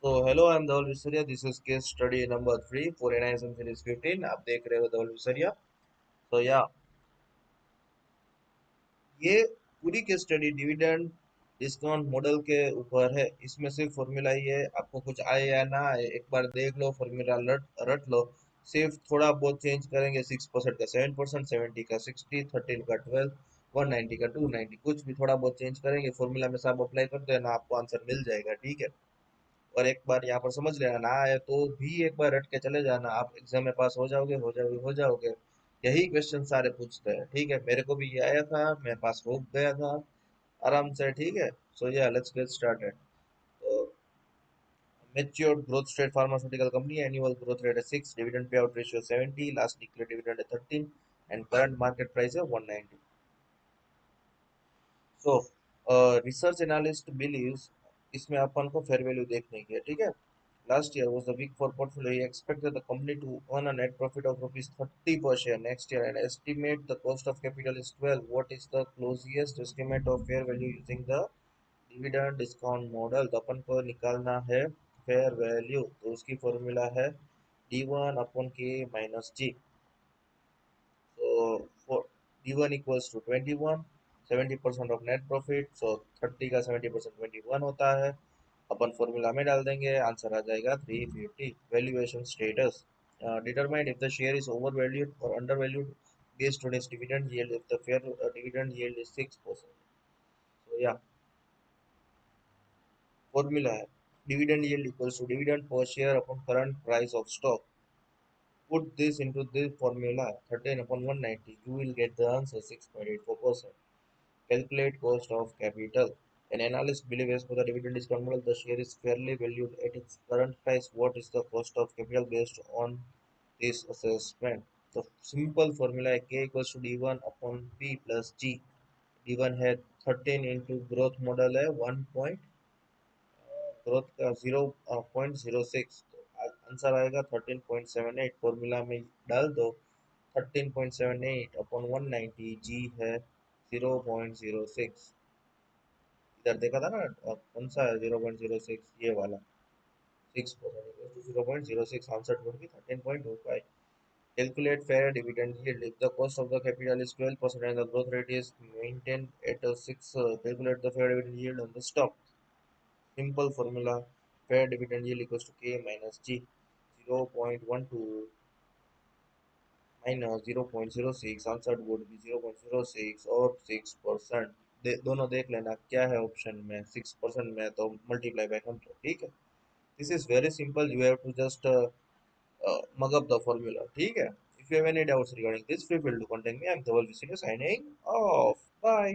So hello, I'm Dhaval Visariya. This is case study number 3 for NISM series 15. आप देख रहे हो धवल विसरिया. So yeah, ये पूरी case study dividend discount model के ऊपर है. इसमें सिर्फ फॉर्मूला ही है. आपको कुछ आए या ना आए एक बार देख लो, फॉर्मूला रट रट लो. सिर्फ थोड़ा बहुत चेंज करेंगे. 6% का 7%, 70 का 60, 13 का 12, 190 का 290, कुछ भी थोड़ा बहुत चेंज करेंगे. फॉर्मूला में सब अप्लाई कर देना, आपको आंसर मिल जाएगा. ठीक है. और एक बार यहाँ पर समझ लेना, ना आए तो भी एक बार रट के चले जाना. आप एग्जाम में पास हो जाओगे, हो जाओगे, हो जाओगे. यही क्वेश्चन सारे पूछते हैं. ठीक है, मेरे को भी ये आया था, मैं पास हो गया था आराम से. ठीक है. सो या लेट्स गेट स्टार्टेड. तो matured growth state pharmaceutical company, annual growth rate है 6, dividend pay out ratio 70, last declared dividend है 13 एंड करंट मार्केट प्राइस है 190. सो रिसर्च एनालिस्ट बिलीव्स, इसमें अपन को फेयर वैल्यू देखने की है. ठीक है. Last year was the weak for portfolio. He expected the company to earn a net profit of rupees 30 per share next year and estimate the cost of capital is 12. What is the closest estimate of fair value using the dividend discount model? तो अपन को निकालना है fair value. तो उसकी formula है D1 upon K minus G. So for D1 equals to 21, 70% of net profit. So 30 का 70% 21 होता है. अपन फॉर्मूला में डाल देंगे, आंसर आ जाएगा 350. Valuation status, determine if the share is overvalued और undervalued based on its dividend yield. If the fair dividend yield is 6%. So या फॉर्मूला है dividend yield equals to dividend per share upon current price of stock. Put this into this formula, 13 upon 190, you will get the answer 6.84%. Calculate cost of capital. An analyst believes as per the dividend discount model, the share is fairly valued at its current price. What is the cost of capital based on this assessment? The simple formula है K equals to D1 upon P plus G. D1 है 13 into growth model है 1 point growth का 0.06. तो answer आएगा 13.78. Formula में डाल दो. 13.78 upon 190, जी है 0.06. इधर देखा था ना, कौन सा है 0.06, ये वाला 6%. 0.06 आंसर ढूंढ के 13.25. Calculate fair dividend yield. If the cost of the capital is 12% and the growth rate is maintained at a 6, calculate the fair dividend yield on the stock. Simple formula, fair dividend yield equals to K minus G. 0.12 minus 0.06, answer would be 0.06 और 6%. दोनों देख लेना क्या है option में. 6% में तो multiply by 100. ठीक है. This is very simple. You have to just mug up the formula. ठीक है. If you have any doubts regarding this, feel free to contact me. I'm Dhaval Visariya signing off. Bye.